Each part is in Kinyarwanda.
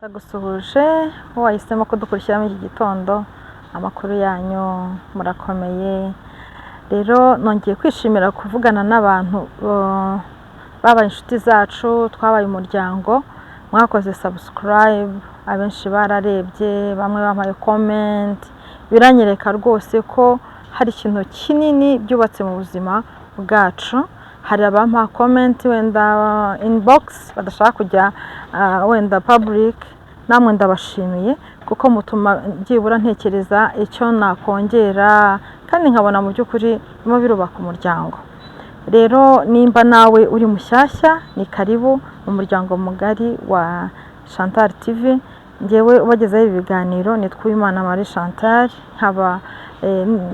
Ndagusuhuje wahisemo kudukurikira muri iki gitondo, amakuru yanyu murakomeye. Rero nongeye kwishimira kuvugana n'abantu babaye inshuti zacu, twabaye umuryango, mwakoze subscribe, abenshi bararebye, bamwe bampaye comment, biranyereka rwose ko hari ikintu kinini byubatse mu buzima bwacu. Hari abampa comment wenda inbox badashaka kujya wenda public, namwe ndabashimiye kuko mutuma byibura ntekereza icyo nakongera kandi nkabona mu by'ukuri bimo birubaka umuryango. Rero nimba nawe uri mushyashya, ni karibu mu muryango mugari wa Chantal TV. Ngewe ubagezaho ibi biganiro nitwa Uwimana Marie Chantal, nkaba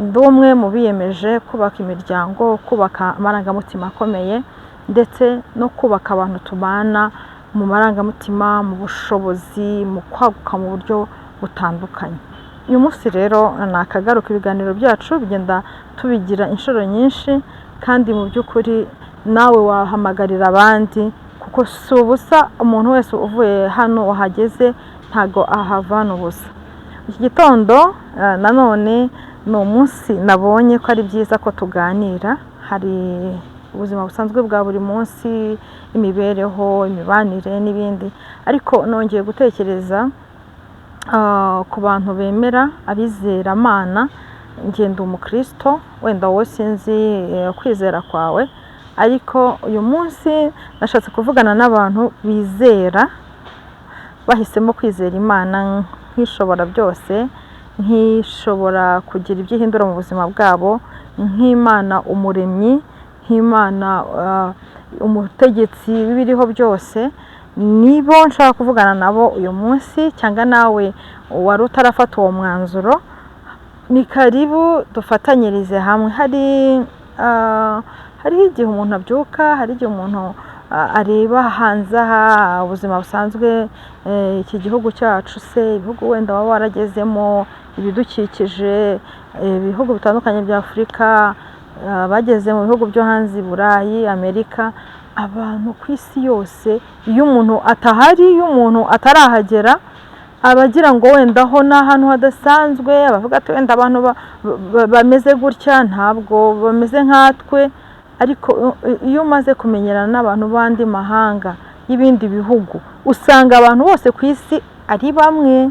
ndi umwe mu biyemeje kubaka imiryango, kubaka amarangamutima akomeye ndetse no kubaka abantu tubana mu marangamutima, mu bushobozi, mu kwaguka mu buryo butandukanye. Uyu munsi rero nakagaruka, ibiganiro byacu bigenda tubigira inshuro nyinshi kandi mu by'ukuri nawe wahamagarira abandi, kuko si ubusa umuntu wese uvuye hano wahageze ntago ahavana ubusa. Iki gitondo nanone ni umunsi nabonye ko ari byiza ko tuganira. Hari ubuzima busanzwe bwa buri munsi, imibereho, imibanire n'ibindi, ariko nongeye gutekereza ku bantu bemera, abizera Imana. Ngenda umukristo, wenda wowe sinzi kwizera kwawe, ariko uyu munsi nashatse kuvugana n'abantu bizera, bahisemo kwizera Imana nk'ishobora byose, nk'ishobora kugira ibyo ihindura mu buzima bwabo, nk'Imana umuremyi, nk'Imana umutegetsi w'ibiriho byose. Nibo nshaka kuvugana nabo uyu munsi, cyangwa nawe wari utarafata uwo mwanzuro, ni karibu dufatanyirize hamwe. Hariho igihe umuntu abyuka, hari igihe umuntu areba hanze aha ubuzima busanzwe, iki gihugu cyacu se, ibihugu wenda waba waragezemo, ibidukikije, ibihugu bitandukanye bya Afurika, bageze mu bihugu byo hanze i Burayi, Amerika, abantu ku isi yose. Iyo umuntu atahari, iyo umuntu atarahagera, abagira ngo wenda ho n'ahantu hadasanzwe, abavuga ati wenda abantu bameze gutya ntabwo bameze nkatwe. Ariko iyo umaze kumenyerana n'abantu b'andi mahanga y'ibindi bihugu, usanga abantu bose ku isi ari bamwe.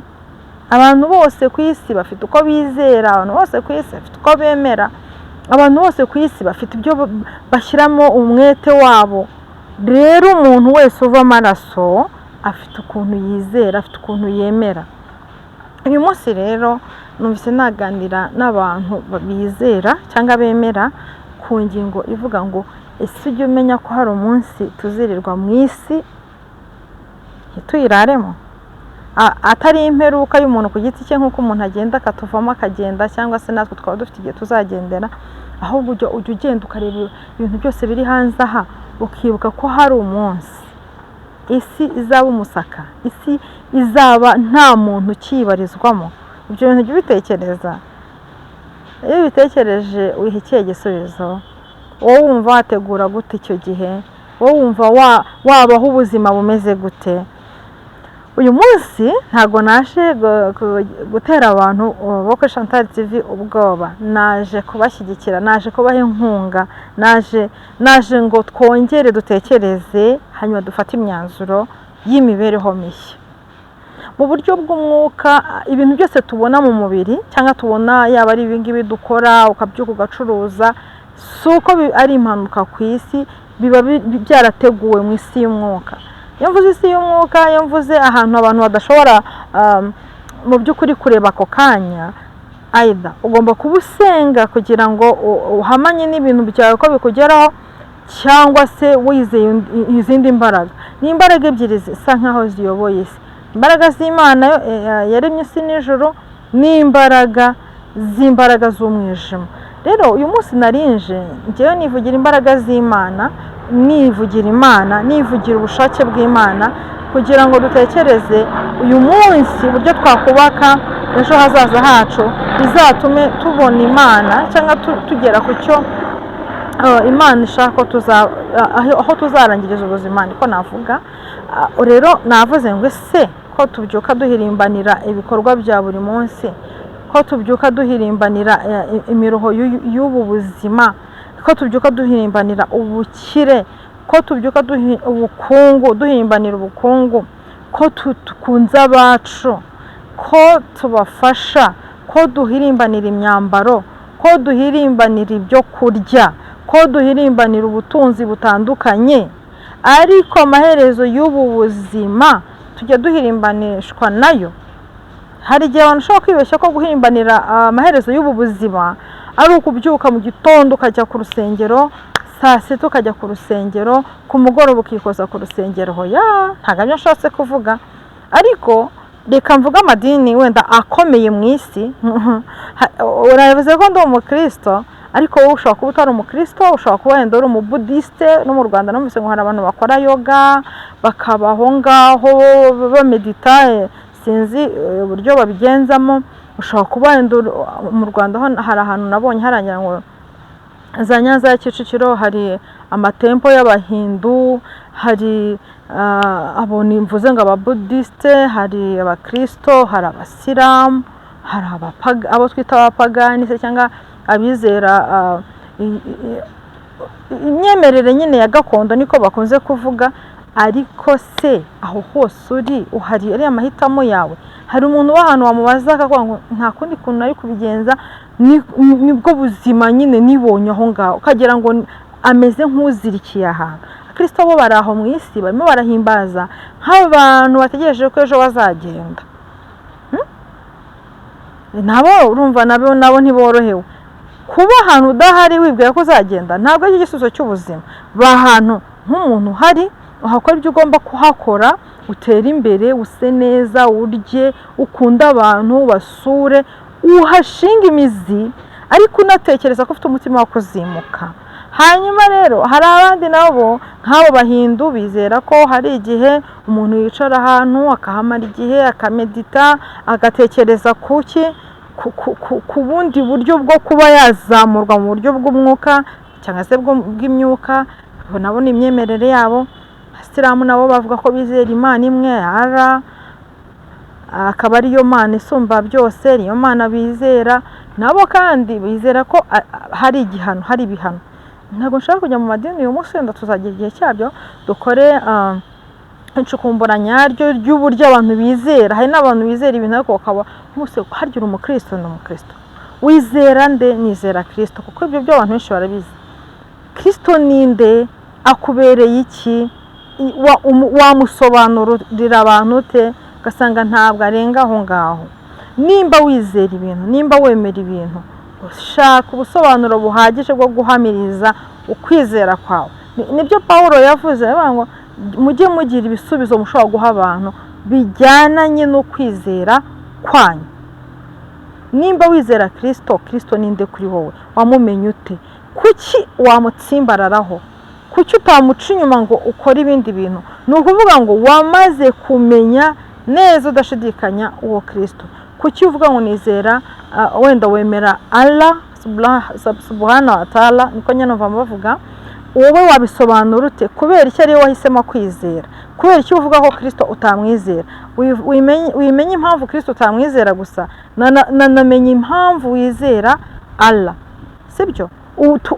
Abantu bose ku isi bafite uko bizera, abantu bose ku isi bafite uko bemera, abantu bose ku isi bafite ibyo bashyiramo umwete wabo. Rero umuntu wese uva amaraso afite ukuntu yizera, afite ukuntu yemera. Uyu munsi rero numvise naganira n'abantu bizera cyangwa bemera ku ngingo ivuga ngo ese ujye umenya ko hari umunsi tuzirirwa mu isi ntituyiraremo, atari imperuka y'umuntu ku giti cye nk'uko umuntu agenda akatuvamo akagenda, cyangwa se natwe twaba dufite igihe tuzagendera. Ahubwo ujya ugenda ukareba ibintu byose biri hanze aha, ukibuka ko hari umunsi isi izaba umusaka, isi izaba nta muntu ukibarizwamo. Ibyo bintu jya ubitekereza. Iyo ubitekereje wiha ikihe gisubizo? Wowe wumva wategura gute icyo gihe? Wowe wumva wabaho ubuzima bumeze gute? Uyu munsi ntago naje gutera abantu bo kuri Chantal TV ubwoba, naje kubashyigikira, naje kubaha inkunga, naje ngo twongere dutekereze, hanyuma dufate imyanzuro y'imibereho mishya. Mu buryo bw'umwuka, ibintu byose tubona mu mubiri cyangwa tubona, yaba ari ibingibi dukora, ukabyuka ugacuruza, si uko ari impanuka ku isi, biba byarateguwe mu isi y'umwuka. Iyo mvuze isi y'umwuka, iyo mvuze ahantu abantu badashobora mu by'ukuri kureba ako kanya, aida ugomba kuba usenga kugira ngo uhamanye n'ibintu byawe ko bikugeraho, cyangwa se wizeye izindi mbaraga. Ni imbaraga ebyiri zisa nkaho ziyoboye isi: imbaraga z'Imana yaremye isi n'ijuru, n'imbaraga z'umwijima. Rero uyu munsi narinje ngewe nivugira imbaraga z'Imana, nivugira Imana, nivugira ubushake bw'Imana, kugira ngo dutekereze uyu munsi uburyo twakubaka ejo hazaza hacu, bizatume tubona Imana cyangwa tugera ku cyo Imana ishaka ko aho tuzarangiriza ubuzima, niko navuga. Rero navuze ngo ese ko tubyuka duhirimbanira ibikorwa bya buri munsi, ko tubyuka duhirimbanira imiruho y'ubu buzima, ko tubyuka duhirimbanira ubukire, ko tubyuka ubukungu, duhimbanira ubukungu, ko tukunze abacu, ko tubafasha, ko duhirimbanira imyambaro, ko duhirimbanira ibyo kurya, ko duhirimbanira ubutunzi butandukanye, ariko amaherezo y'ubu buzima tujya duhirimbanishwa nayo. Hari igihe abantu ushobora kwibeshya ko guhirimbanira amaherezo y'ubu buzima ari ukubyuka mu gitondo ukajya ku rusengero, saa sita ukajya ku rusengero, ku mugoroba ukikoza ku rusengero. Hoya, ntabwo aribyo nshatse kuvuga, ariko reka mvuga amadini wenda akomeye mu isi. Urabivuze ko ndi umukristo, ariko wowe ushobora kuba utari umukristo, ushobora kuba wenda uri umubudisite. No mu Rwanda numvise ngo hari abantu bakora yoga, bakaba aho ngaho bamedita, sinzi uburyo babigenzamo. Ushobora kuba wenda mu Rwanda hari ahantu nabonye harangira ngo za Nyanza ya Kicukiro hari amatempo y'abahindu, hari abo nimvuze ngo ababudisite, hari abakristo, hari abasilamu, hari abo twita abapagani se cyangwa abizera imyemerere nyine ya gakondo niko bakunze kuvuga. Ariko se aho hose uri uhari ari amahitamo yawe. Hari umuntu w'ahantu wamubaza akavuga ngo nta kundi kuntu ari kubigenza, nibwo buzima nyine nibonye aho ngaho, ukagira ngo ameze nk'uzirikiye ahantu. Kristo bo bari aho mu isi barimo barahimbaza nk'abantu bategereje ko ejo bazagenda. Nabo urumva nabo ntiborohewe. Kuba ahantu udahari wibwira ko uzagenda ntabwo ari igisubizo cy'ubuzima. Ba ahantu nk'umuntu uhari, uhakora ibyo ugomba kuhakora, utera imbere, use neza, urye, ukunda abantu, basure, uhashinga imizi, ariko unatekereza ko ufite umutima wo kuzimuka. Hanyuma rero hari abandi nabo nk'abo bahindu bizera ko hari igihe umuntu yicara ahantu akahamara igihe akamedita, agatekereza ku bundi buryo bwo kuba yazamurwa mu buryo bw'umwuka cyangwa se bw'imyuka. Nabo ni imyemerere yabo. Abasilamu nabo bavuga ko bizera Imana imwe, akaba ariyo Mana isumba byose, niyo Mana bizera. Nabo kandi bizera ko hari igihano, hari ibihano. Ntabwo nshaka kujya mu madini uyu munsi, wenda tuzagira igihe cyabyo dukore incukumbura nyaryo ry'uburyo abantu bizera. Hari n'abantu bizera ibintu ariko bakaba bose harya umukristo n'umukristo. Wizera nde? Nizera Kristo, kuko ibyo byo abantu benshi barabizi. Kristo ninde? Akubereye iki? Wamusobanurira abantu ute? Ugasanga ntabwo arenga aho ngaho. Nimba wizera ibintu, nimba wemera ibintu, ushaka ubusobanuro buhagije bwo guhamiriza ukwizera kwawe. Nibyo Pawulo yavuze ngo mujye mugira ibisubizo mushobora guha abantu bijyananye no kwizera kwanyu. Nimba wizera Kristo, Kristo ninde kuri wowe? Wamumenye ute? Kuki wamutsimbararaho? Kuki utamuca inyuma ngo ukore ibindi bintu? Ni ukuvuga ngo wamaze kumenya neza udashidikanya uwo Kristo. Kuki uvuga ngo nizera, wenda wemera Allah subhanahu wa ta'ala, niko nyine bavuga, wowe wabisobanura ute? Kubera icyo ari wahisemo kwizera? Kubera icyo uvuga ko Kristo utamwizera? Wimenye impamvu Kristo utamwizera gusa, nanamenye impamvu wizera Allah, sibyo?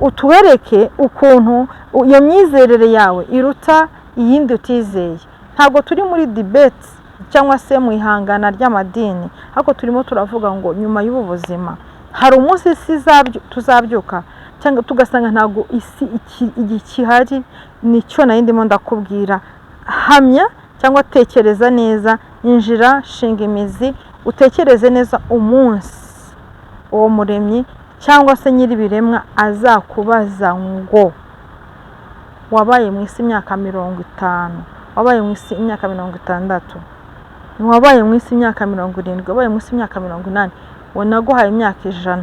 Utuwereke ukuntu iyo myizerere yawe iruta iyindi utizeye. Ntabwo turi muri debate cyangwa se mu ihangana ry'amadini, ariko turimo turavuga ngo nyuma y'ubu buzima hari umunsi isi tuzabyuka, cyangwa tugasanga ntabwo isi igihari. Nicyo nari ndimo ndakubwira. Hamya cyangwa tekereza neza, injira, shinga imizi, utekereze neza umunsi uwo muremyi cyangwa se nyir'ibiremwa azakubaza ngo wabaye mu isi imyaka 50, wabaye mu isi imyaka 60, wabaye mu isi imyaka 70, wabaye mu isi imyaka 80, wanaguhaye imyaka 100,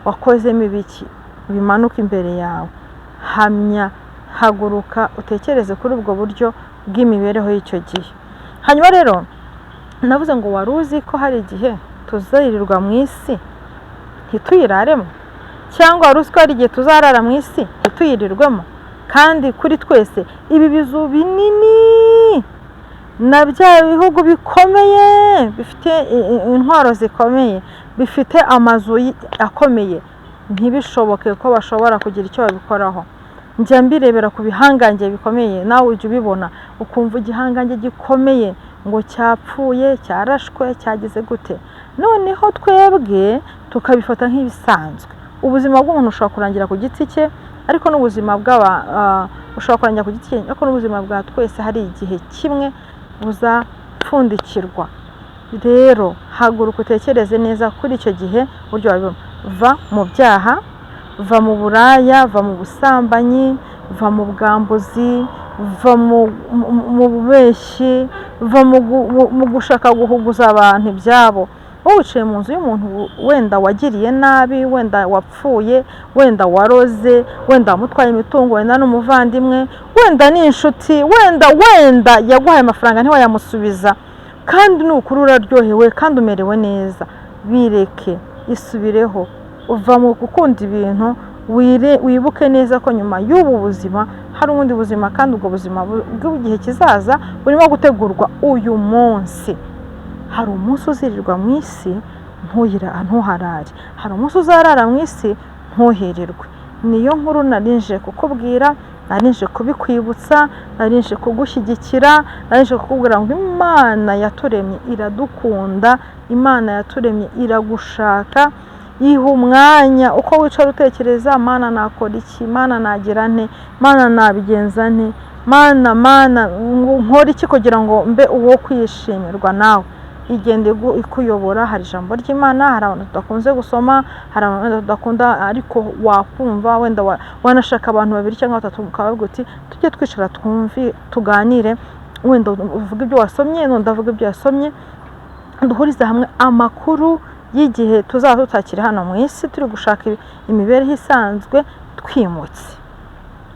wakozemo ibiki? Bimanuka imbere yawe. Hamya, haguruka, utekereze kuri ubwo buryo bw'imibereho y'icyo gihe. Hanyuma rero navuze ngo wari uzi ko hari igihe tuzayirirwa mu isi ntituyiraremo, cyangwa wari uzi ko hari igihe tuzarara mu isi ntituyirirwemo? Kandi kuri twese ibi bizu binini na bya bihugu bikomeye bifite intwaro zikomeye, bifite amazu akomeye, ntibishoboke ko bashobora kugira icyo babikoraho. Njya mbirebera ku bihangange bikomeye, nawe ujya ubibona ukumva igihangange gikomeye ngo cyapfuye, cyarashwe, cyagize gute. Noneho twebwe tukabifata nk'ibisanzwe. Ubuzima bw'umuntu ushobora kurangira ku giti cye, ariko n'ubuzima ushobora kurangira ku giti cye, ariko n'ubuzima bwa twese hari igihe kimwe buzapfundikirwa. Rero haguruka utekereze neza kuri icyo gihe uburyo wabibona. Va mu byaha, va mu buraya, va mu busambanyi, va mu bwambuzi, va mu bubeshyi, va mu gushaka guhuguza abantu ibyabo. Wowe wicaye mu nzu y'umuntu wenda wagiriye nabi, wenda wapfuye, wenda waroze, wenda wamutwaye imitungo, wenda n'umuvandimwe, wenda n'inshuti, wenda yaguhaye amafaranga ntiwayamusubiza, kandi nukuri uraryohewe kandi umerewe neza. Bireke, isubireho, uva mu gukunda ibintu, wibuke neza ko nyuma y'ubu buzima hari ubundi buzima, kandi ubwo buzima bw'igihe kizaza burimo gutegurwa uyu munsi. Hari umunsi uzirirwa mu isi ntuharare, hari umunsi uzarara mu isi ntuhirirwe. Niyo nkuru narinje kukubwira, narinje kubikwibutsa, narinje kugushyigikira, narinje kukubwira ngo Imana yaturemye iradukunda, Imana yaturemye iragushaka. Yiha umwanya uko wicara utekereza, Mana nakora iki, Mana nagira nte, Mana nabigenza nte, Mana nkora iki kugira ngo mbe uwo kwishimirwa nawe. Igende ikuyobora. Hari ijambo ry'Imana, hari abantu tudakunze gusoma, hari abantu tudakunda, ariko wakumva wenda wanashaka abantu 2 cyangwa 3 ukavuga uti tujye twicara tuganire, wenda uvuga ibyo wasomye, n'undi avuga ibyo yasomye, duhuriza hamwe amakuru y'igihe tuzaba tutakiri hano mu isi, turi gushaka imibereho isanzwe twimutse.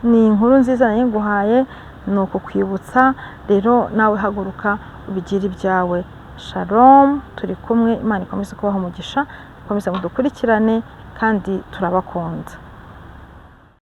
Ni inkuru nziza nari nguhaye, ni ukukwibutsa. Rero nawe haguruka ubigire ibyawe. Shalom, turi kumwe. Imana ikomeze kubaha umugisha, ikomeze mudukurikirane, kandi turabakunda.